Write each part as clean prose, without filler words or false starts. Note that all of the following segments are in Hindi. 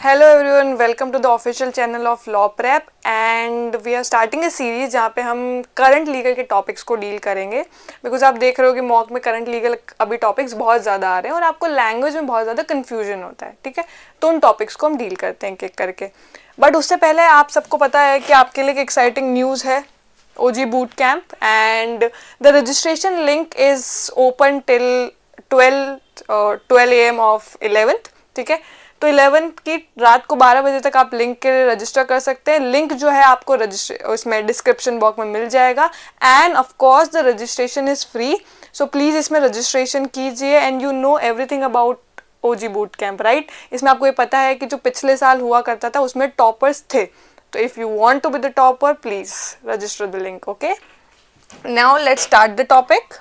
Hello everyone, welcome to the official channel of law prep and we are starting a series जहाँ पे हम करंट लीगल के टॉपिक्स को डील करेंगे। बिकॉज आप देख रहे हो कि मॉक में करंट लीगल अभी टॉपिक्स बहुत ज़्यादा आ रहे हैं और आपको लैंग्वेज में बहुत ज़्यादा कन्फ्यूजन होता है, ठीक है। तो उन टॉपिक्स को हम डील करते हैं एक करके। बट उससे पहले आप सबको पता है कि आपके लिए एक एक्साइटिंग न्यूज़ है, OG boot camp, and the registration link is open till 12 AM of 11th, ठीक है। तो 11 की रात को 12 बजे तक आप लिंक के लिए रजिस्टर कर सकते हैं। लिंक जो है आपको उसमें डिस्क्रिप्शन बॉक्स में मिल जाएगा end of course the registration is free. So please इसमें रजिस्ट्रेशन कीजिए and you know everything about OG boot camp, right. इसमें आपको ये पता है कि जो पिछले साल हुआ करता था उसमें टॉपर्स थे। तो if you want to be the topper please register the link, okay. Now let's start the topic.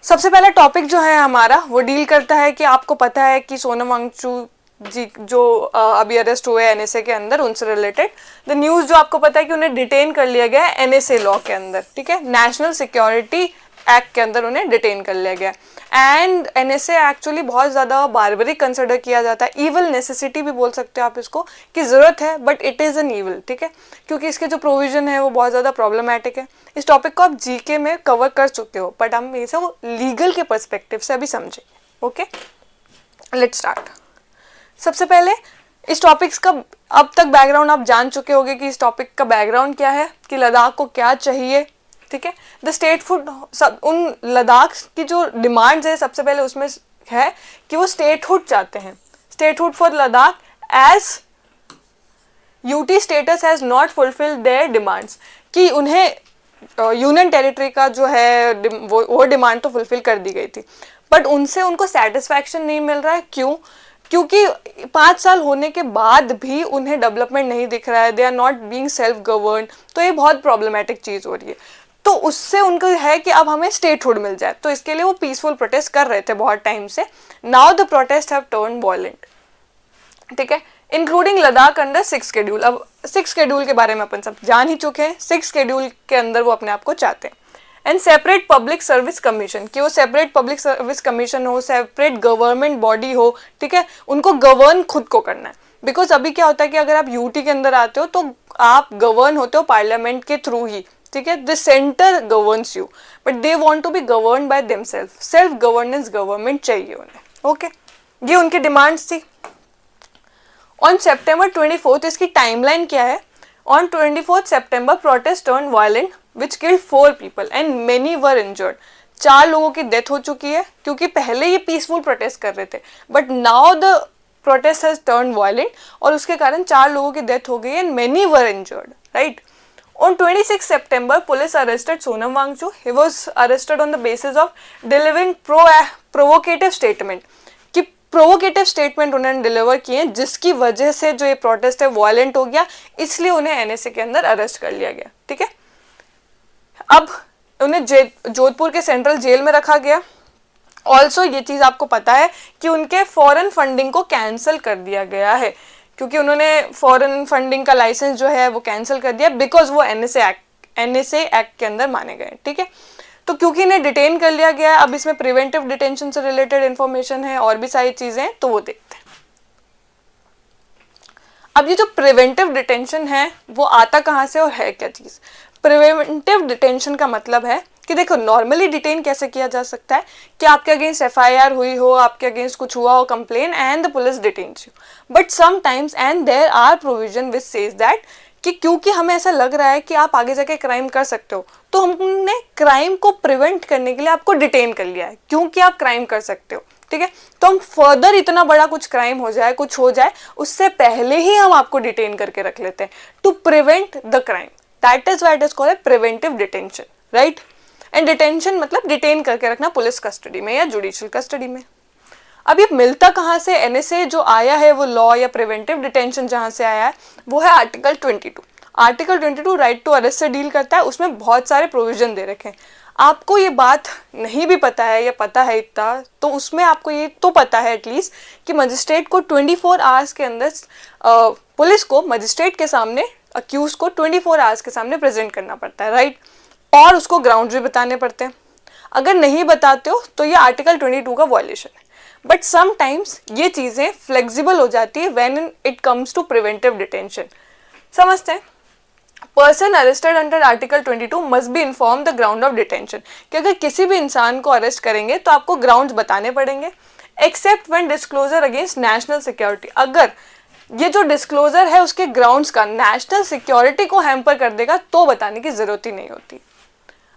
सबसे पहला टॉपिक जो है हमारा वो डील करता है कि आपको पता है कि सोनम वांगचुक जी जो अभी अरेस्ट हुए NSA के अंदर, उनसे रिलेटेड द न्यूज़ जो आपको पता है कि उन्हें डिटेन कर लिया गया है NSA लॉ के अंदर, ठीक है। नेशनल सिक्योरिटी एक्ट के अंदर उन्हें डिटेन कर लिया गया एंड NSA एक्चुअली बहुत ज़्यादा बारबरिक कंसिडर किया जाता है, ईवल नेसेसिटी भी बोल सकते हो आप इसको, कि ज़रूरत है but it is an evil, ठीक है, क्योंकि इसके जो प्रोविज़न है वो बहुत ज़्यादा प्रॉब्लमैटिक है। इस टॉपिक को आप जीके में कवर कर चुके हो बट हम इसे वो लीगल के पर्सपेक्टिव से अभी समझेंगे, ओके। Let's start. सबसे पहले इस टॉपिक्स का अब तक बैकग्राउंड आप जान चुके होंगे कि इस टॉपिक का बैकग्राउंड क्या है, कि लद्दाख को क्या चाहिए, ठीक है। द स्टेट फुड सब उन लद्दाख की जो डिमांड्स है सबसे पहले उसमें है कि वो स्टेटहुड चाहते हैं, statehood for Ladakh as UT status has not fulfilled their demands, कि उन्हें यूनियन टेरिटरी का जो है वो डिमांड तो फुलफिल कर दी गई थी बट उनसे उनको सेटिस्फैक्शन नहीं मिल रहा है। क्यों? क्योंकि 5 साल होने के बाद भी उन्हें डेवलपमेंट नहीं दिख रहा है, they are not being self govern. तो ये बहुत प्रॉब्लमेटिक चीज़ हो रही है। तो उससे उनको है कि अब हमें स्टेटहुड मिल जाए, तो इसके लिए वो पीसफुल प्रोटेस्ट कर रहे थे बहुत टाइम से। Now the protest have turn violent, ठीक है, इंक्लूडिंग लद्दाख अंडर 6 शेड्यूल। अब 6 शेड्यूल के बारे में अपन सब जान ही चुके हैं। 6 शेड्यूल के अंदर वो अपने आप को चाहते हैं and separate public service commission, कि वो सेपरेट पब्लिक सर्विस कमीशन हो, सेपरेट गवर्नमेंट बॉडी हो, ठीक है, उनको गवर्न खुद को करना है। बिकॉज अभी क्या होता है कि अगर आप यूटी के अंदर आते हो तो आप गवर्न होते हो पार्लियामेंट के थ्रू ही, ठीक है। The centre governs you but they want to be govern by themselves, self governance government चाहिए उन्हें, ओके। ये उनकी डिमांड्स थी। ऑन September 24th, इसकी टाइमलाइन क्या है? On 24th September protest turn violent which killed 4 people and many were injured. 4 लोगों की डेथ हो चुकी है क्योंकि पहले ये पीसफुल प्रोटेस्ट कर रहे थे but now the protest has turn violent और उसके कारण 4 लोगों की डेथ हो गई and many were injured, right. On 26 September, police arrested Sonam Wangchuk. He was arrested on the basis of delivering provocative statement. कि प्रोवोकेटिव स्टेटमेंट उन्होंने डिलीवर किए जिसकी वजह से जो ये प्रोटेस्ट है वायलेंट हो गया, इसलिए उन्हें NSA के अंदर अरेस्ट कर लिया गया, ठीक है। अब उन्हें जोधपुर के सेंट्रल जेल में रखा गया। ऑल्सो ये चीज़ आपको पता है कि उनके फॉरेन फंडिंग को कैंसिल कर दिया गया है क्योंकि उन्होंने फॉरेन फंडिंग का लाइसेंस जो है वो कैंसिल कर दिया बिकॉज वो NSA एक्ट के अंदर माने गए, ठीक है। तो क्योंकि इन्हें डिटेन कर लिया गया, अब इसमें प्रिवेंटिव डिटेंशन से रिलेटेड इंफॉर्मेशन है और भी सारी चीजें हैं, तो वो देखते हैं। अब ये जो प्रिवेंटिव डिटेंशन है वो आता कहाँ से और है क्या चीज? प्रिवेंटिव डिटेंशन का मतलब है कि देखो नॉर्मली डिटेन कैसे किया जा सकता है कि आपके अगेंस्ट FIR हुई हो, आपके अगेंस्ट कुछ हुआ हो complain and the police detains you, but sometimes and there are provision which says that कि क्योंकि हमें ऐसा लग रहा है कि आप आगे जाके क्राइम कर सकते हो तो हमने क्राइम को प्रिवेंट करने के लिए आपको डिटेन कर लिया है क्योंकि आप क्राइम कर सकते हो, ठीक है। तो हम फर्दर इतना बड़ा कुछ क्राइम हो जाए, कुछ हो जाए, उससे पहले ही हम आपको डिटेन करके रख लेते हैं to prevent the crime. That is why it is called preventive detention, right. And detention मतलब डिटेन करके रखना पुलिस कस्टडी में या जुडिशियल कस्टडी में। अब ये मिलता कहाँ से? NSA जो आया है वो लॉ या प्रिवेंटिव डिटेंशन जहाँ से आया है वो है article 22। Article 22 right to arrest से डील करता है। उसमें बहुत सारे प्रोविजन दे रखे हैं। आपको ये बात नहीं भी पता है या पता है इतना, तो उसमें आपको ये तो पता है एटलीस्ट कि मजिस्ट्रेट को 24 आवर्स के अंदर पुलिस को मजिस्ट्रेट के सामने अक्यूज को 24 आवर्स के सामने प्रेजेंट करना पड़ता है, राइट। और उसको ग्राउंड भी बताने पड़ते हैं। अगर नहीं बताते हो तो ये आर्टिकल 22 का वॉयलेशन है। बट समटाइम्स ये चीज़ें फ्लेक्सिबल हो जाती है when it comes to preventive detention. समझते हैं? Person arrested under article 22 must be inform the ground of detention, कि अगर किसी भी इंसान को अरेस्ट करेंगे तो आपको ग्राउंड्स बताने पड़ेंगे, except when disclosure against national security. अगर ये जो डिस्क्लोजर है उसके ग्राउंड्स का नेशनल सिक्योरिटी को हैम्पर कर देगा तो बताने की जरूरत ही नहीं होती।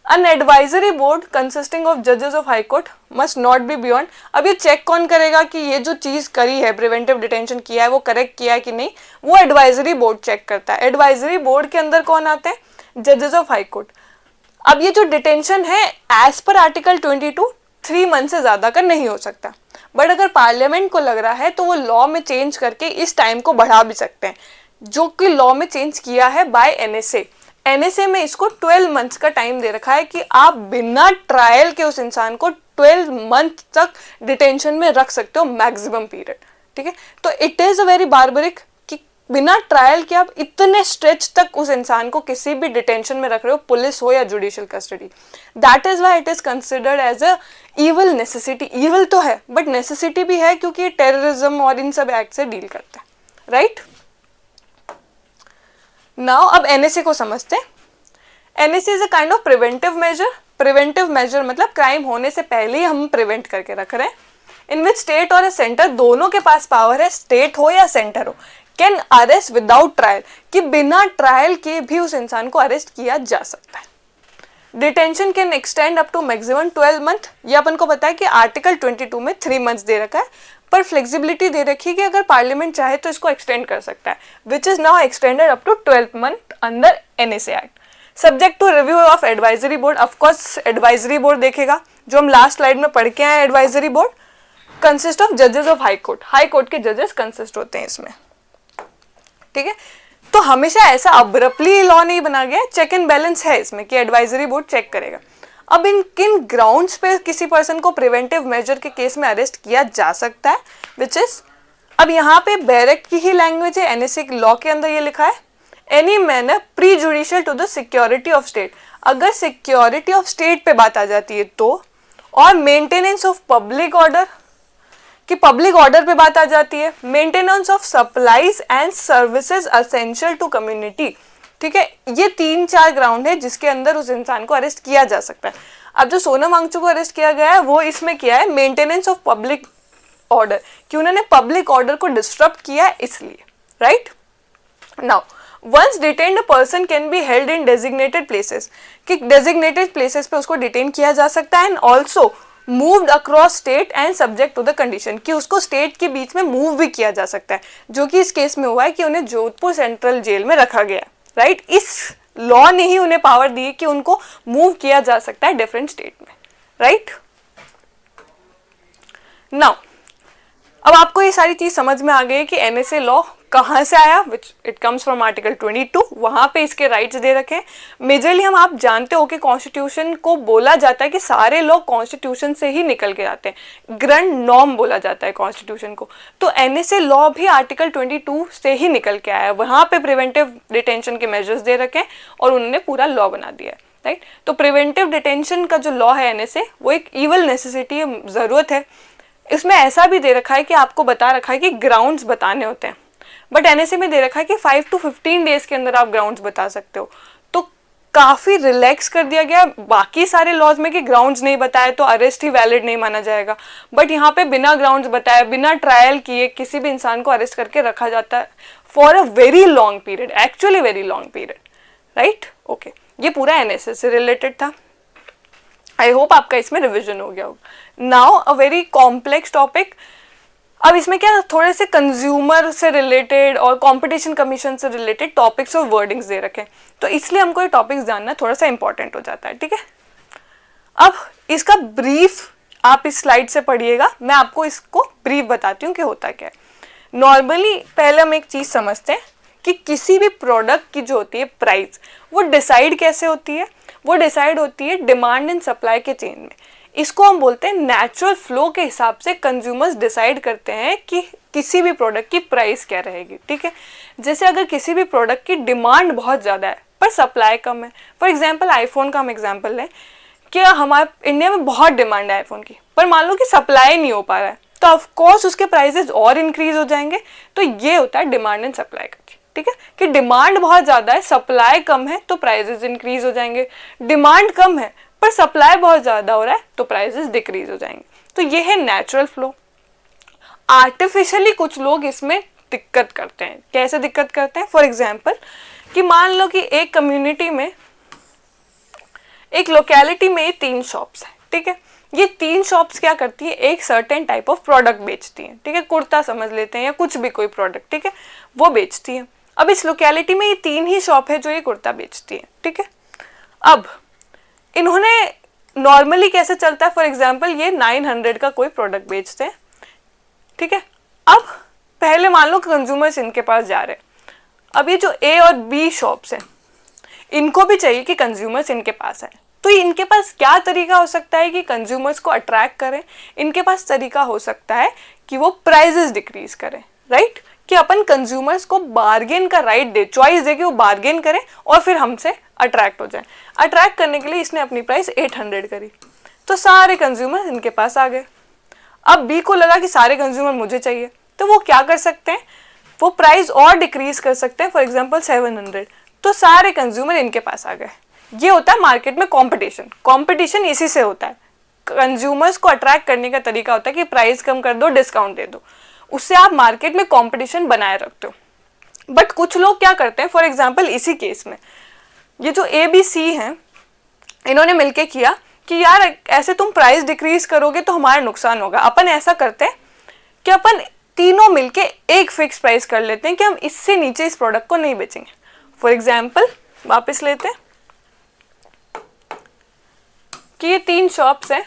An advisory board consisting of judges of high court must not be beyond। अब ये चेक कौन करेगा कि ये जो चीज़ करी है, प्रिवेंटिव डिटेंशन किया है, वो करेक्ट किया है कि नहीं, वो एडवाइजरी बोर्ड चेक करता है। एडवाइजरी बोर्ड के अंदर कौन आते हैं? जजेस ऑफ हाई कोर्ट। अब ये जो डिटेंशन है एज पर आर्टिकल 22 3 मंथ से ज़्यादा का नहीं हो सकता, बट अगर पार्लियामेंट को लग रहा है तो वो लॉ में चेंज करके इस टाइम को बढ़ा भी सकते हैं, जो कि लॉ में चेंज किया है बाय एनएसए। एनएसए में इसको 12 मंथ्स का टाइम दे रखा है कि आप बिना ट्रायल के उस इंसान को 12 मंथ तक डिटेंशन में रख सकते हो, मैक्सिमम पीरियड। ठीक है, तो it is a very barbaric कि बिना ट्रायल के आप इतने स्ट्रेच तक उस इंसान को किसी भी डिटेंशन में रख रहे हो, पुलिस हो या judicial custody. That is why it is considered as a evil necessity. Evil तो है बट नेसेसिटी भी है, क्योंकि टेररिज्म और इन सब एक्ट से डील करता है, राइट। नाउ अब एनएसए को समझते हैं। NSA is a kind of preventive measure. Preventive measure मतलब क्राइम होने से पहले ही हम प्रिवेंट करके रख रहे हैं, इन विच स्टेट और सेंटर दोनों के पास पावर है, स्टेट हो या सेंटर हो, कैन अरेस्ट विदाउट ट्रायल, कि बिना ट्रायल के भी उस इंसान को अरेस्ट किया जा सकता है। Detention can extend up to maximum 12 month. ये अपन को पता है कि आर्टिकल 22 में 3 मंथ्स दे रखा है, पर फ्लेक्सिबिलिटी दे रखी है कि अगर पार्लियामेंट चाहे तो इसको एक्सटेंड कर सकता है, which is now extended up to 12 month under NSA act. Subject to review of advisory board. Of course advisory board देखेगा, जो हम लास्ट स्लाइड में पढ़ के आए। एडवाइजरी बोर्ड कंसिस्ट ऑफ जजेस of high court. High court के जजेस कंसिस्ट होते हैं इसमें, ठीक है। तो हमेशा ऐसा अब्रप्टली लॉ नहीं बना गया, चेक एंड बैलेंस है इसमें कि एडवाइजरी बोर्ड चेक करेगा। अब इन किन ग्राउंड्स पे किसी पर्सन को प्रिवेंटिव मेजर के केस में अरेस्ट किया जा सकता है, विच इज, अब यहाँ पे बैरेक्ट की ही लैंग्वेज है, एनएसए लॉ के अंदर ये लिखा है, any manner prejudicial to the security of state. अगर सिक्योरिटी ऑफ स्टेट पे बात आ जाती है तो, और मेंटेनेंस ऑफ पब्लिक ऑर्डर, कि पब्लिक ऑर्डर पे बात आ जाती है, maintenance of supplies and services essential to community. ठीक है, ये 3-4 ग्राउंड है जिसके अंदर उस इंसान को अरेस्ट किया जा सकता है। अब जो सोनम वांगचुक को अरेस्ट किया गया है वो इसमें किया है मेंटेनेंस ऑफ पब्लिक ऑर्डर, कि उन्होंने पब्लिक ऑर्डर को डिस्टर्ब किया है इसलिए, right. Now once detained person can be held in designated places, कि डेजिग्नेटेड प्लेसेस पे उसको डिटेन किया जा सकता है, and also moved across state and subject to the condition, कि उसको स्टेट के बीच में मूव भी किया जा सकता है, जो कि इस केस में हुआ है कि उन्हें जोधपुर सेंट्रल जेल में रखा गया, राइट। इस लॉ ने ही उन्हें पावर दी कि उनको मूव किया जा सकता है डिफरेंट स्टेट में, राइट। नाउ अब आपको ये सारी चीज समझ में आ गई कि एनएसए लॉ कहाँ से आया, which it comes from article 22, वहां पे इसके राइट्स दे रखे हैं। मेजरली हम आप जानते हो कि कॉन्स्टिट्यूशन को बोला जाता है कि सारे लॉ कॉन्स्टिट्यूशन से ही निकल के आते हैं, ग्रैंड नॉर्म बोला जाता है कॉन्स्टिट्यूशन को। तो एनएसए लॉ भी आर्टिकल 22 से ही निकल के आया है, वहां पे प्रिवेंटिव डिटेंशन के मेजर्स दे रखे हैं और उन्होंने पूरा लॉ बना दिया है, राइट। तो प्रिवेंटिव डिटेंशन का जो लॉ है एनएसए, वो एक इवल नेसेसिटी है, जरूरत है। इसमें ऐसा भी दे रखा है कि आपको बता रखा है कि ग्राउंड्स बताने होते हैं, बट एनएसए में दे रखा है कि 5 to 15 डेज के अंदर आप ग्राउंड्स बता सकते हो। तो काफी रिलैक्स कर दिया गया बाकी सारे लॉज में कि ग्राउंड्स नहीं बताए तो अरेस्ट ही वैलिड नहीं माना जाएगा, बट यहाँ पे बिना ग्राउंड्स बताए, बिना ट्रायल किए किसी भी इंसान को अरेस्ट करके रखा जाता है for a very long period, actually very long period, right. Okay, ये पूरा एनएसए से रिलेटेड था। आई होप आपका इसमें रिविजन हो गया होगा। Now a very complex topic. अब इसमें क्या थोड़े से कंज्यूमर से रिलेटेड और कंपटीशन कमीशन से रिलेटेड टॉपिक्स और वर्डिंग्स दे रखे हैं, तो इसलिए हमको ये टॉपिक्स जानना थोड़ा सा इंपॉर्टेंट हो जाता है, ठीक है। अब इसका ब्रीफ आप इस स्लाइड से पढ़िएगा, मैं आपको इसको ब्रीफ बताती हूँ कि होता क्या है। नॉर्मली पहले हम एक चीज समझते हैं कि किसी भी प्रोडक्ट की जो होती है प्राइस, वो डिसाइड कैसे होती है, वो डिसाइड होती है डिमांड एंड सप्लाई के चेन में। इसको हम बोलते हैं नेचुरल फ्लो के हिसाब से कंज्यूमर्स डिसाइड करते हैं कि किसी भी प्रोडक्ट की प्राइस क्या रहेगी, ठीक है। जैसे अगर किसी भी प्रोडक्ट की डिमांड बहुत ज़्यादा है पर सप्लाई कम है, फॉर एग्जांपल आईफोन का हम एग्जांपल लें कि हमारे इंडिया में बहुत डिमांड है आईफोन की, पर मान लो कि सप्लाई नहीं हो पा रहा है, तो ऑफ कोर्स उसके प्राइसेस और इंक्रीज हो जाएंगे। तो ये होता है डिमांड एंड सप्लाई का, ठीक है, कि डिमांड बहुत ज़्यादा है, सप्लाई कम है, तो प्राइसेस इंक्रीज हो जाएंगे। डिमांड कम है पर सप्लाई बहुत ज़्यादा हो रहा है, तो प्राइसेस डिक्रीज हो जाएंगे। तो ये है नेचुरल फ्लो। आर्टिफिशियली कुछ लोग इसमें दिक्कत करते हैं। कैसे दिक्कत करते हैं? फॉर एग्जाम्पल कि मान लो कि एक कम्युनिटी में, एक लोकेलिटी में 3 शॉप्स हैं, ठीक है। ये 3 शॉप्स क्या करती है? एक सर्टेन टाइप ऑफ प्रोडक्ट बेचती हैं, ठीक है, कुर्ता समझ लेते हैं या कुछ भी कोई प्रोडक्ट, ठीक है, वो बेचती हैं। अब इस लोकेलिटी में ये 3 ही शॉप है जो ये कुर्ता बेचती है, ठीक है। अब इन्होंने नॉर्मली कैसे चलता है, फॉर एग्जाम्पल ये 900 का कोई प्रोडक्ट बेचते हैं, ठीक है। अब पहले मान लो कंज्यूमर्स इनके पास जा रहे हैं। अब ये जो ए और बी शॉप्स हैं, इनको भी चाहिए कि कंज्यूमर्स इनके पास आए। तो इनके पास क्या तरीका हो सकता है कि कंज्यूमर्स को अट्रैक्ट करें? इनके पास तरीका हो सकता है कि वो प्राइजेस डिक्रीज करें, राइट, कि अपन कंज्यूमर्स को बार्गेन का राइट दे, चॉइस दे कि वो बार्गेन करें और फिर हमसे अट्रैक्ट हो जाए। अट्रैक्ट करने के लिए इसने अपनी प्राइस 800 करी, तो सारे कंज्यूमर इनके पास आ गए। अब बी को लगा कि सारे कंज्यूमर मुझे चाहिए, तो वो क्या कर सकते हैं? वो प्राइस और डिक्रीज कर सकते हैं, फॉर एग्जांपल 700, तो सारे कंज्यूमर इनके पास आ गए। ये होता है मार्केट में कंपटीशन। कंपटीशन इसी से होता है, कंज्यूमर्स को अट्रैक्ट करने का तरीका होता है कि प्राइस कम कर दो, डिस्काउंट दे दो, उससे आप मार्केट में कंपटीशन बनाए रखते हो। बट कुछ लोग क्या करते हैं, फॉर एग्जाम्पल इसी केस में ये जो ए बी सी हैं, इन्होंने मिलके किया कि यार ऐसे तुम प्राइस डिक्रीज करोगे तो हमारा नुकसान होगा। अपन ऐसा करते हैं कि अपन तीनों मिलके एक फिक्स प्राइस कर लेते हैं कि हम इससे नीचे इस प्रोडक्ट को नहीं बेचेंगे। फॉर एग्जाम्पल वापस लेते हैं कि ये 3 शॉप्स हैं,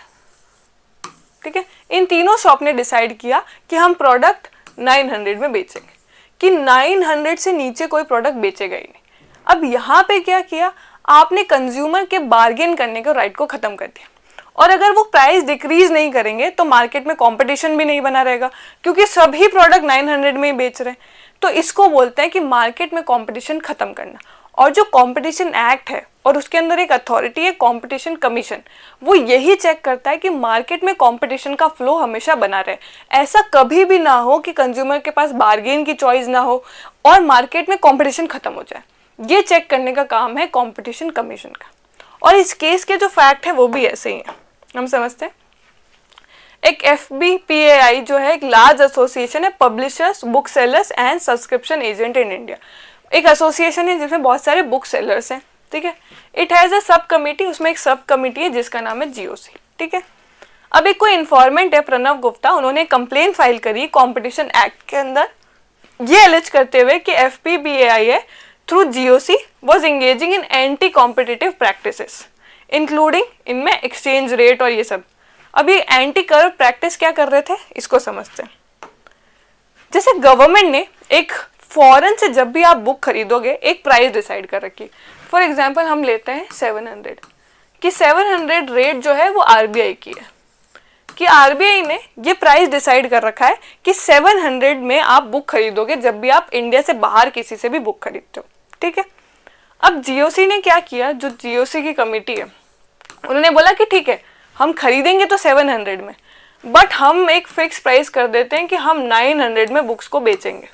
ठीक है। इन तीनों शॉप ने डिसाइड किया कि हम प्रोडक्ट 900 में बेचेंगे, कि 900 से नीचे कोई प्रोडक्ट बेचेगा ही नहीं। अब यहाँ पे क्या किया आपने? कंज्यूमर के बार्गेन करने के राइट को खत्म कर दिया। और अगर वो प्राइस डिक्रीज नहीं करेंगे तो मार्केट में कंपटीशन भी नहीं बना रहेगा, क्योंकि सभी प्रोडक्ट 900 में ही बेच रहे हैं। तो इसको बोलते हैं कि मार्केट में कंपटीशन खत्म करना। और जो कंपटीशन एक्ट है और उसके अंदर एक अथॉरिटी है कंपटीशन कमीशन, वो यही चेक करता है कि मार्केट में कंपटीशन का फ्लो हमेशा बना रहे। ऐसा कभी भी ना हो कि कंज्यूमर के पास बार्गेन की चॉइस ना हो और मार्केट में कंपटीशन खत्म हो जाए। ये चेक करने का काम है कंपटीशन कमीशन का। और इस केस के जो फैक्ट है वो भी ऐसे ही है, हम समझते हैं। एक FBPAI जो है एक लार्ज एसोसिएशन है, publishers, book sellers and subscription agent in India. एक एसोसिएशन है जिसमें बहुत सारे बुक सेलर्स हैं, ठीक है। इट हैज़ अ सब कमिटी, उसमें एक सब कमिटी है जिसका नाम है GOC, ठीक है। अब एक कोई इन्फॉर्मेंट है प्रणव गुप्ता, उन्होंने कंप्लेन फाइल करी कंपटीशन एक्ट के अंदर, ये एलिज करते हुए कि FBPAI है through GOC was engaging in anti competitive practices including इनमें एक्सचेंज रेट और ये सब। अब ये एंटी करप्ट प्रैक्टिस क्या कर रहे थे, इसको समझते हैं। जैसे गवर्नमेंट ने एक फॉरेन से जब भी आप बुक खरीदोगे एक प्राइस डिसाइड कर रखी। फॉर एग्जांपल हम लेते हैं 700 कि 700 रेट जो है वो RBI की है, कि RBI ने ये प्राइस डिसाइड कर रखा है कि 700 में आप बुक खरीदोगे जब भी आप इंडिया से बाहर किसी से भी बुक खरीदते हो, ठीक है। अब GOC ने क्या किया, जो GOC की कमेटी है उन्होंने बोला कि ठीक है हम खरीदेंगे तो 700 में, बट हम एक फिक्स प्राइस कर देते हैं कि हम 900 में बुक्स को बेचेंगे,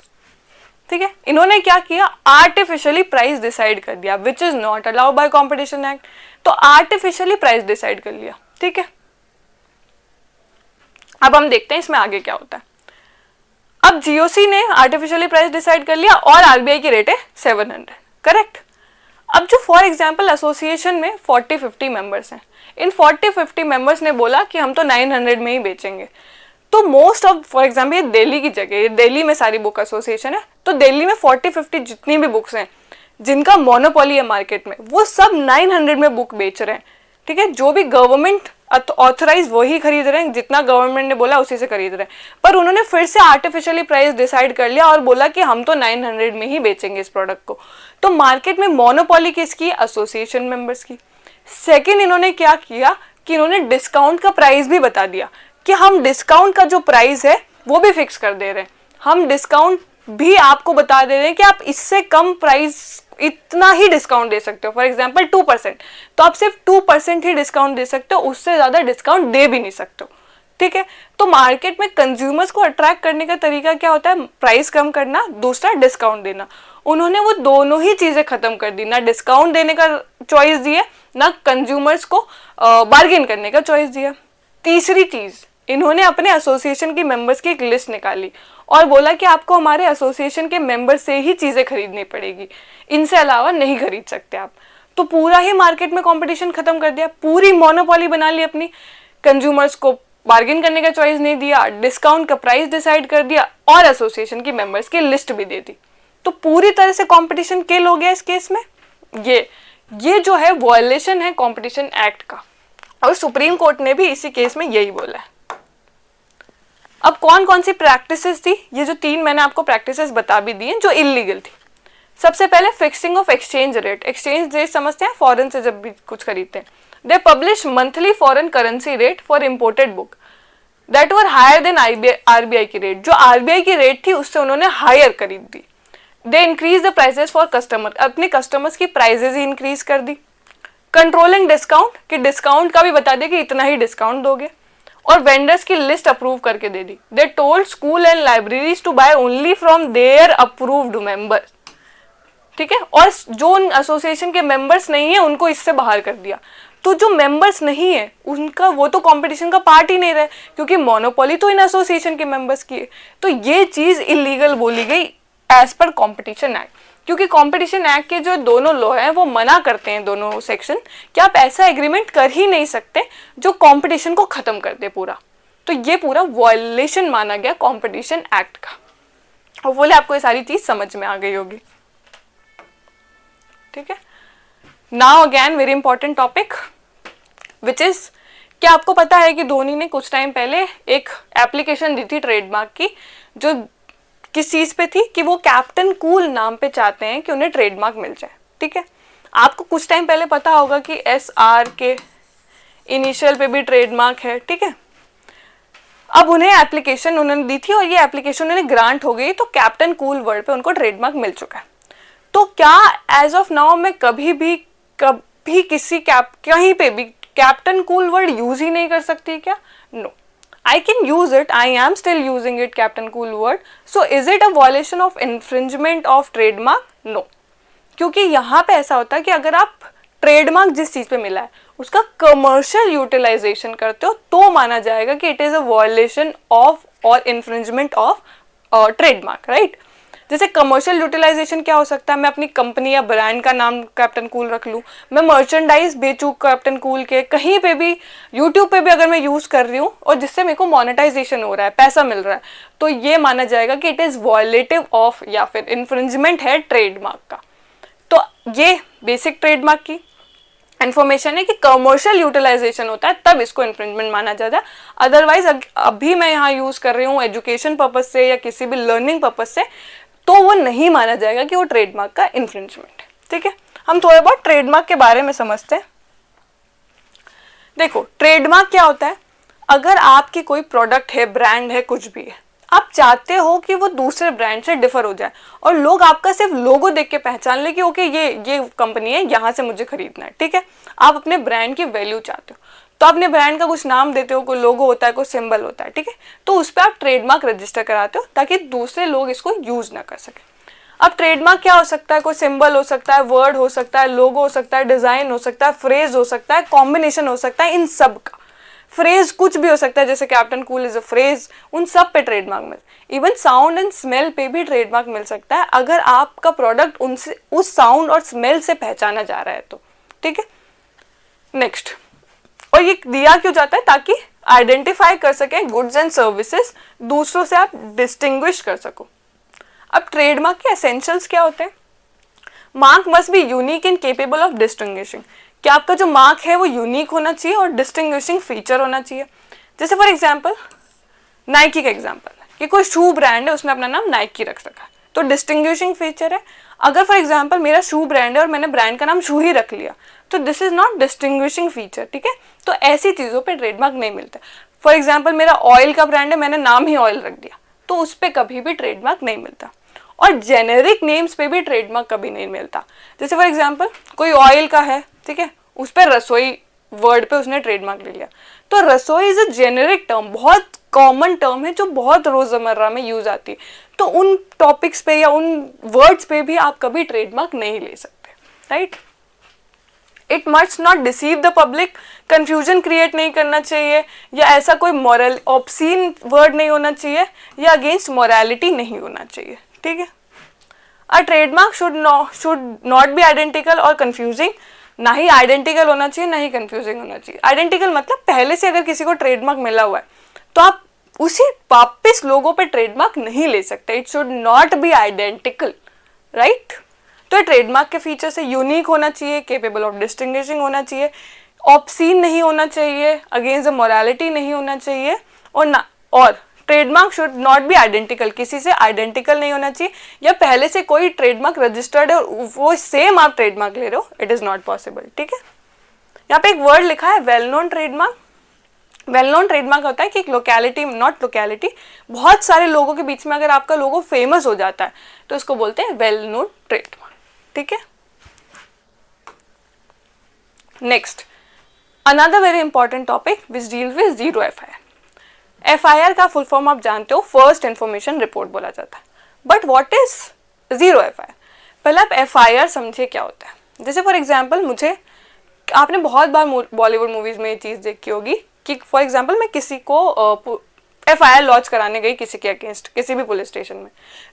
ठीक है। इन्होंने क्या किया, आर्टिफिशियली प्राइस डिसाइड कर दिया, which is not allowed by competition act. तो आर्टिफिशियली प्राइस डिसाइड कर लिया, ठीक है। अब हम देखते हैं इसमें आगे क्या होता है। अब GOC ने आर्टिफिशियली प्राइस डिसाइड कर लिया और RBI की रेट है 700, करेक्ट। अब जो फॉर एग्जाम्पल एसोसिएशन में 40-50 मेंबर्स हैं, इन 40-50 मेंबर्स ने बोला कि हम तो 900 में ही बेचेंगे। तो मोस्ट ऑफ, फॉर एग्जाम्पल ये दिल्ली की जगह, ये दिल्ली में सारी बुक एसोसिएशन है, तो दिल्ली में 40-50 जितनी भी बुक्स हैं जिनका मोनोपोली है मार्केट में, वो सब 900 में बुक बेच रहे हैं, ठीक है। जो भी गवर्नमेंट ऑथराइज वही खरीद रहे हैं, जितना गवर्नमेंट ने बोला उसी से खरीद रहे हैं। पर उन्होंने फिर से आर्टिफिशियली प्राइस डिसाइड कर लिया और बोला कि हम तो 900 में ही बेचेंगे इस प्रोडक्ट को। तो मार्केट में मोनोपोली किसकी? एसोसिएशन मेंबर्स की। सेकेंड इन्होंने क्या किया कि इन्होंने डिस्काउंट का प्राइस भी बता दिया कि हम डिस्काउंट का जो प्राइस है वो भी फिक्स कर दे रहे हैं, हम डिस्काउंट भी आपको बता दे रहे हैं कि आप इससे कम प्राइस इतना ही डिस्काउंट दे सकते हो। फॉर एग्जांपल 2%, तो आप सिर्फ 2% ही डिस्काउंट दे सकते हो, उससे ज़्यादा डिस्काउंट दे भी नहीं सकते हो, ठीक है। तो मार्केट में कंज्यूमर्स को अट्रैक्ट करने का तरीका क्या होता है? प्राइस कम करना, दूसरा डिस्काउंट देना। उन्होंने वो दोनों ही चीजें खत्म कर दी, ना डिस्काउंट देने का चॉइस दिया, ना कंज्यूमर्स को बार्गेन करने का चॉइस दिया। तीसरी चीज, इन्होंने अपने एसोसिएशन के मेंबर्स की एक लिस्ट निकाली और बोला कि आपको हमारे एसोसिएशन के मेंबर से ही चीजें खरीदनी पड़ेगी, इनसे अलावा नहीं खरीद सकते आप। तो पूरा ही मार्केट में कंपटीशन खत्म कर दिया, पूरी मोनोपोली बना ली अपनी। कंज्यूमर्स को बार्गेन करने का चॉइस नहीं दिया, डिस्काउंट का प्राइस डिसाइड कर दिया और एसोसिएशन की मेंबर्स की लिस्ट भी दे दी। तो पूरी तरह से कंपटीशन किल हो गया इस केस में। ये जो है वॉयलेशन है कंपटीशन एक्ट का, और सुप्रीम कोर्ट ने भी इसी केस में यही बोला है। अब कौन कौन सी प्रैक्टिसेस थी? ये जो 3 मैंने आपको प्रैक्टिसेस बता भी दी हैं जो इलीगल थी। सबसे पहले fixing of exchange rate. Exchange rate समझते हैं, फॉरेन से जब भी कुछ खरीदते हैं। They publish monthly foreign currency rate for imported book that were higher than RBI की रेट। जो आरबीआई की रेट थी उससे उन्होंने हायर खरीद दी। They increase the prices for customer, अपने कस्टमर्स की प्राइजेस ही इंक्रीज कर दी। कंट्रोलिंग डिस्काउंट, कि डिस्काउंट का भी बता दिया कि इतना ही डिस्काउंट दोगे, और वेंडर्स की लिस्ट अप्रूव करके दे दी। They told school and libraries to buy only from their approved members, ठीक है। और जो उन एसोसिएशन के मेंबर्स नहीं है उनको इससे बाहर कर दिया। तो जो मेंबर्स नहीं है उनका, वो तो कंपटीशन का पार्ट ही नहीं रहे, क्योंकि मोनोपोली तो इन एसोसिएशन के मेंबर्स की है। तो ये चीज इलीगल बोली गई एज पर कंपटीशन एक्ट, क्योंकि कंपटीशन एक्ट के जो दोनों लॉ हैं वो मना करते हैं, दोनों सेक्शन, कि आप ऐसा एग्रीमेंट कर ही नहीं सकते जो कंपटीशन को खत्म कर दे पूरा। तो ये पूरा वॉयलेशन माना गया कंपटीशन एक्ट का। और बोले आपको ये सारी चीज समझ में आ गई होगी, ठीक है। Now again very important topic which is, क्या आपको पता है कि धोनी ने कुछ टाइम पहले एक एप्लीकेशन दी थी ट्रेडमार्क की, जो किस चीज पे थी कि वो कैप्टन कूल नाम पे चाहते हैं कि उन्हें ट्रेडमार्क मिल जाए, ठीक है। आपको कुछ टाइम पहले पता होगा कि SR के इनिशियल पे भी ट्रेडमार्क है, ठीक है। अब उन्हें एप्लीकेशन उन्होंने दी थी और ये एप्लीकेशन उन्हें ग्रांट हो गई, तो कैप्टन कूल वर्ड पे उनको ट्रेडमार्क मिल चुका है। तो क्या एज ऑफ नाउ मैं कभी किसी कहीं पे भी कैप्टन कूल वर्ड यूज ही नहीं कर सकती क्या? No, I can use it, I am still using it, Captain Cool word. So is it a violation of infringement of trademark? No. क्योंकि यहाँ पे ऐसा होता है कि अगर आप ट्रेडमार्क जिस चीज पे मिला है उसका कमर्शियल यूटिलाइजेशन करते हो तो माना जाएगा कि it is a violation of और इन्फ्रिंजमेंट ऑफ ट्रेडमार्क, राइट। जैसे कमर्शियल यूटिलाइजेशन क्या हो सकता है? मैं अपनी कंपनी या ब्रांड का नाम कैप्टन कूल रख लूँ, मैं मर्चेंडाइज बेचूँ कैप्टन कूल के, कहीं पे भी, यूट्यूब पे भी अगर मैं यूज कर रही हूँ और जिससे मेरे को मोनेटाइजेशन हो रहा है, पैसा मिल रहा है, तो ये माना जाएगा कि इट इज वॉयलेटिव ऑफ या फिर इन्फ्रिंजमेंट है ट्रेडमार्क का। तो ये बेसिक ट्रेडमार्क की इन्फॉर्मेशन है कि कमर्शियल यूटिलाइजेशन होता है तब इसको इन्फ्रिंजमेंट माना जाता है। अदरवाइज अभी मैं यहाँ यूज कर रही हूँ एजुकेशन पर्पज से या किसी भी लर्निंग पर्पज से, तो वो नहीं माना जाएगा कि वो ट्रेडमार्क का इन्फ्रिंजमेंट है, ठीक है। हम थोड़ा बहुत ट्रेडमार्क के बारे में समझते हैं। देखो ट्रेडमार्क क्या होता है? अगर आपकी कोई प्रोडक्ट है, ब्रांड है, कुछ भी है, आप चाहते हो कि वो दूसरे ब्रांड से डिफर हो जाए और लोग आपका सिर्फ लोगो देख के पहचान ले कि ओके ये कंपनी है, यहाँ से मुझे खरीदना है, ठीक है। आप अपने ब्रांड की वैल्यू चाहते हो तो अपने ब्रांड का कुछ नाम देते हो, कोई लोगो होता है, कोई सिंबल होता है, ठीक है। तो उस पर आप ट्रेडमार्क रजिस्टर कराते हो ताकि दूसरे लोग इसको यूज ना कर सके। अब ट्रेडमार्क क्या हो सकता है? कोई सिंबल हो सकता है, वर्ड हो सकता है, लोगो हो सकता है, डिजाइन हो सकता है, फ्रेज हो सकता है, कॉम्बिनेशन हो सकता है, इन सब का। फ्रेज कुछ भी हो सकता है, जैसे captain cool is a phrase, उन सब पे trademark mill, even sound and smell पे भी ट्रेडमार्क मिल सकता है अगर आपका प्रोडक्ट उनसे उस साउंड और स्मेल से पहचाना जा रहा है तो, ठीक है। नेक्स्ट, और ये दिया क्यों जाता है? ताकि आइडेंटिफाई कर सके गुड्स एंड सर्विसेज, दूसरों से आप डिस्टिंग्विश कर सको। अब ट्रेडमार्क के एसेंशियल्स क्या होते हैं? Mark must be unique and capable of distinguishing, कि आपका जो मार्क है वो यूनिक होना चाहिए और डिस्टिंग्विशिंग फीचर होना चाहिए। जैसे फॉर एग्जांपल नाइकी का एग्जांपल है कि कोई शू ब्रांड है, उसने अपना नाम नाइकी रख रखा है, तो डिस्टिंग्विशिंग फीचर है। अगर फॉर एग्जांपल मेरा शू ब्रांड है और मैंने ब्रांड का नाम शू ही रख लिया तो this is not distinguishing feature, ठीक है। तो ऐसी चीज़ों पे ट्रेडमार्क नहीं मिलता। फॉर एग्जांपल मेरा ऑयल का ब्रांड है, मैंने नाम ही ऑयल रख दिया, तो उस पर कभी भी ट्रेडमार्क नहीं मिलता। और जेनेरिक नेम्स पे भी ट्रेडमार्क कभी नहीं मिलता। जैसे फॉर एग्जांपल कोई ऑयल का है, ठीक है, उस पर रसोई वर्ड पे उसने ट्रेडमार्क ले लिया, तो रसोई इज अ जेनेरिक टर्म, बहुत कॉमन टर्म है जो बहुत रोजमर्रा में यूज आती है। तो उन टॉपिक्स पे या उन वर्ड्स पे भी आप कभी ट्रेडमार्क नहीं ले सकते, right. It must not deceive the public, confusion create नहीं करना चाहिए, या ऐसा कोई मॉरल ऑब्सीन वर्ड नहीं होना चाहिए, या अगेंस्ट मॉरलिटी नहीं होना चाहिए, ठीक है। अ trademark should not be identical और कंफ्यूजिंग, ना ही आइडेंटिकल होना चाहिए ना ही कंफ्यूजिंग होना चाहिए। आइडेंटिकल मतलब पहले से अगर किसी को ट्रेडमार्क मिला हुआ है तो आप उसी वापिस लोगों पे ट्रेडमार्क नहीं ले सकते। It should not be identical, right. तो ट्रेडमार्क के फीचर से यूनिक होना चाहिए, केपेबल ऑफ डिस्टिंग्विशिंग होना चाहिए, ऑब्सीन नहीं होना चाहिए, अगेंस्ट द मोरालिटी नहीं होना चाहिए, और trademark should not be identical, किसी से आइडेंटिकल नहीं होना चाहिए, या पहले से कोई ट्रेडमार्क रजिस्टर्ड है और वो सेम आप ट्रेडमार्क ले रहे हो, इट इज नॉट पॉसिबल, ठीक है। यहाँ पे एक वर्ड लिखा है well known trademark. Well known trademark होता है कि एक लोकेलिटी, नॉट लोकेलिटी, बहुत सारे लोगों के बीच में अगर आपका लोगो फेमस हो जाता है तो उसको बोलते हैं वेल नोन ट्रेडमार्क, ठीक है। Next, another very important topic which deal with zero FIR. FIR का फुल फॉर्म आप जानते हो, फर्स्ट इन्फॉर्मेशन रिपोर्ट बोला जाता है। But what is zero FIR? पहले आप एफआईआर समझे क्या होता है। जैसे फॉर एग्जांपल, मुझे, आपने बहुत बार बॉलीवुड मूवीज में ये चीज़ देखी होगी कि फॉर एग्जांपल मैं किसी को एफआईआर लॉन्च कराने गई किसी के अगेंस्ट किसी भी पुलिस स्टेशन में,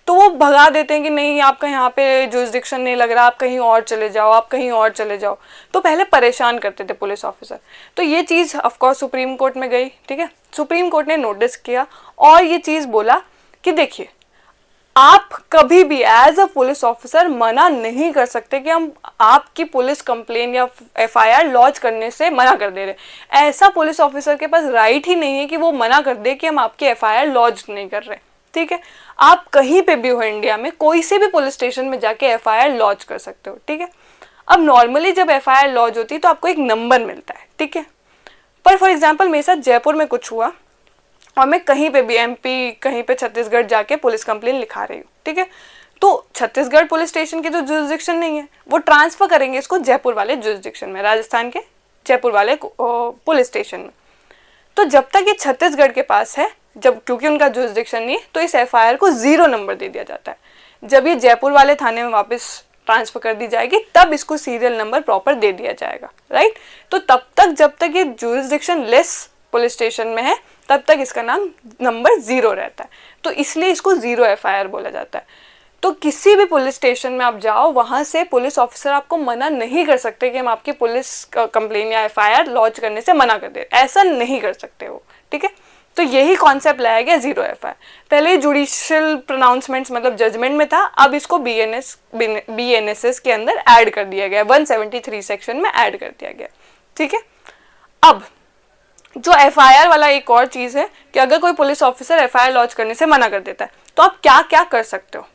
तो वो भगा देते हैं कि नहीं आपका यहाँ पे जुरिसडिक्शन नहीं लग रहा, आप कहीं और चले जाओ, आप कहीं और चले जाओ। तो पहले परेशान करते थे पुलिस ऑफिसर। तो ये चीज़ ऑफकोर्स सुप्रीम कोर्ट में गई, ठीक है। सुप्रीम कोर्ट ने नोटिस किया और ये चीज़ बोला कि देखिए, आप कभी भी एज अ पुलिस ऑफिसर मना नहीं कर सकते कि हम आपकी पुलिस कंप्लेन या एफआईआर लॉन्च करने से मना कर दे रहे। ऐसा पुलिस ऑफिसर के पास राइट ही नहीं है कि वो मना कर दे कि हम आपकी एफआईआर लॉन्च नहीं कर रहे, ठीक है। आप कहीं पे भी हो इंडिया में, कोई से भी पुलिस स्टेशन में जाके एफआईआर लॉन्च कर सकते हो, ठीक है। अब नॉर्मली जब एफआईआर लॉन्च होती है तो आपको एक नंबर मिलता है, ठीक है। पर फॉर एग्जाम्पल मेरे साथ जयपुर में कुछ हुआ और मैं कहीं पे भी एमपी, कहीं पे छत्तीसगढ़ जाके पुलिस कंप्लेन लिखा रही हूँ, ठीक है। तो छत्तीसगढ़ पुलिस स्टेशन की तो जुरिसडिक्शन नहीं है, वो ट्रांसफर करेंगे इसको जयपुर वाले जुरिसडिक्शन में, राजस्थान के जयपुर वाले पुलिस स्टेशन में। तो जब तक ये छत्तीसगढ़ के पास है, जब क्योंकि उनका जुरिसडिक्शन नहीं है, तो इस एफआईआर को 0 नंबर दे दिया जाता है। जब ये जयपुर वाले थाने में वापस ट्रांसफर कर दी जाएगी तब इसको सीरियल नंबर प्रॉपर दे दिया जाएगा, राइट। तो तब तक जब तक ये जुरिसडिक्शन लेस पुलिस स्टेशन में है तब तक इसका नाम नंबर 0 रहता है, तो इसलिए इसको 0 एफआईआर बोला जाता है। तो किसी भी पुलिस स्टेशन में आप जाओ, वहां से पुलिस ऑफिसर आपको मना नहीं कर सकते कि हम आपकी पुलिस कंप्लेन या एफआईआर लॉन्च करने से मना कर दे, ऐसा नहीं कर सकते वो, ठीक है। तो यही कॉन्सेप्ट लाया गया 0 एफआईआर। पहले जुडिशियल प्रोनाउंसमेंट्स मतलब जजमेंट में था, अब इसको बीएनएसएस के अंदर ऐड कर दिया गया, 173 सेक्शन में ऐड कर दिया गया, ठीक है। अब जो एफआईआर वाला एक और चीज़ है कि अगर कोई पुलिस ऑफिसर एफआईआर लॉन्च करने से मना कर देता है तो आप क्या क्या कर सकते हो।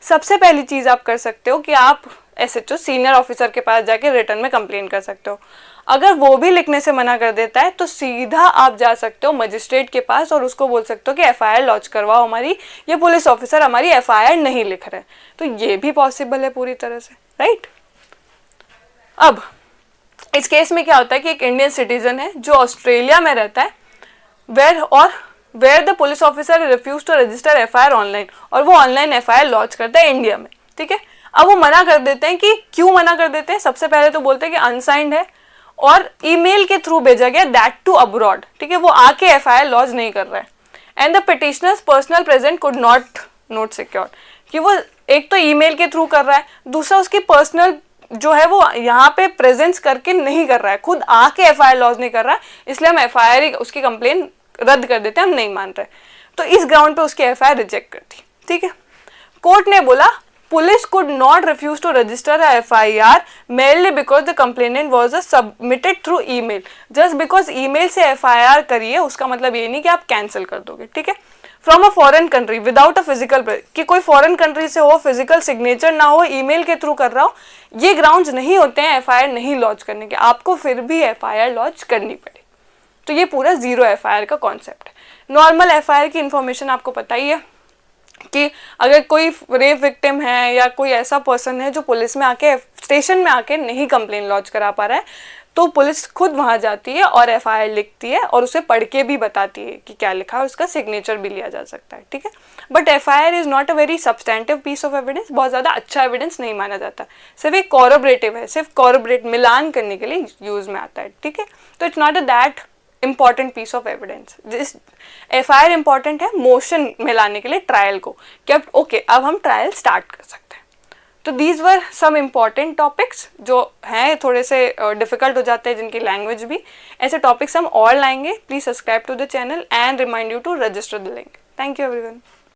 सबसे पहली चीज़ आप कर सकते हो कि आप एसएचओ सीनियर ऑफिसर के पास जाके रिटर्न में कंप्लेन कर सकते हो। अगर वो भी लिखने से मना कर देता है तो सीधा आप जा सकते हो मजिस्ट्रेट के पास और उसको बोल सकते हो कि एफआईआर लॉन्च करवाओ हमारी, ये पुलिस ऑफिसर हमारी एफआईआर नहीं लिख रहे। तो ये भी पॉसिबल है पूरी तरह से, राइट। अब इस केस में क्या होता है कि एक इंडियन सिटीजन है जो ऑस्ट्रेलिया में रहता है, where the police officer refuse to register FIR online, और वो ऑनलाइन एफआईआर लॉन्च करता है इंडिया में, ठीक है। अब वो मना कर देते हैं कि क्यों मना कर देते हैं। सबसे पहले तो बोलते हैं कि अनसाइंड है और ईमेल के थ्रू भेजा गया, दैट टू अब्रॉड, ठीक है। वो आके एफआईआर लॉन्च नहीं कर रहा है। And the petitioners personal present could not secure, कि वो एक तो ईमेल के थ्रू कर रहा है, दूसरा उसकी पर्सनल जो है वो यहाँ पे प्रेजेंस करके नहीं कर रहा है, खुद आके एफआईआर लॉन्च नहीं कर रहा है, इसलिए हम एफआईआर उसकी कंप्लेन रद्द कर देते हैं, हम नहीं मान रहे। तो इस ग्राउंड पे उसकी एफआईआर रिजेक्ट कर दी, ठीक है। कोर्ट ने बोला police could not refuse to register FIR merely because the complainant was submitted through email. Just because email से एफआईआर करिए उसका मतलब ये नहीं कि आप कैंसिल कर दोगे, ठीक है। From a foreign country without a physical, कि कोई फॉरेन कंट्री से हो, फिजिकल सिग्नेचर ना हो, ईमेल के थ्रू कर रहा हो, ये ग्राउंड्स नहीं होते हैं एफआईआर नहीं लॉन्च करने के, आपको फिर भी एफआईआर लॉन्च करनी पड़े। तो ये पूरा 0 एफआईआर का कॉन्सेप्ट है। नॉर्मल एफआईआर की इन्फॉर्मेशन आपको पता ही है कि अगर कोई रेप विक्टिम है या कोई ऐसा पर्सन है जो पुलिस में आके स्टेशन में आके नहीं कंप्लेन लॉन्च करा पा रहा है, तो पुलिस खुद वहाँ जाती है और एफआईआर लिखती है और उसे पढ़ के भी बताती है कि क्या लिखा है, उसका सिग्नेचर भी लिया जा सकता है, ठीक है। But FIR is not a very substantive piece of evidence, बहुत ज़्यादा अच्छा एविडेंस नहीं माना जाता, सिर्फ एक कॉरबरेटिव है, सिर्फ कॉरबरेट मिलान करने के लिए यूज में आता है, ठीक है। तो it's not a that important piece of evidence. This FIR important है मोशन में लाने के लिए ट्रायल को, कि अब ओके अब हम ट्रायल स्टार्ट कर सकते हैं। तो these were some important topics जो हैं थोड़े से डिफिकल्ट हो जाते हैं, जिनकी लैंग्वेज भी, ऐसे टॉपिक्स हम और लाएंगे। Please subscribe to the channel and remind you to register the link. Thank you everyone.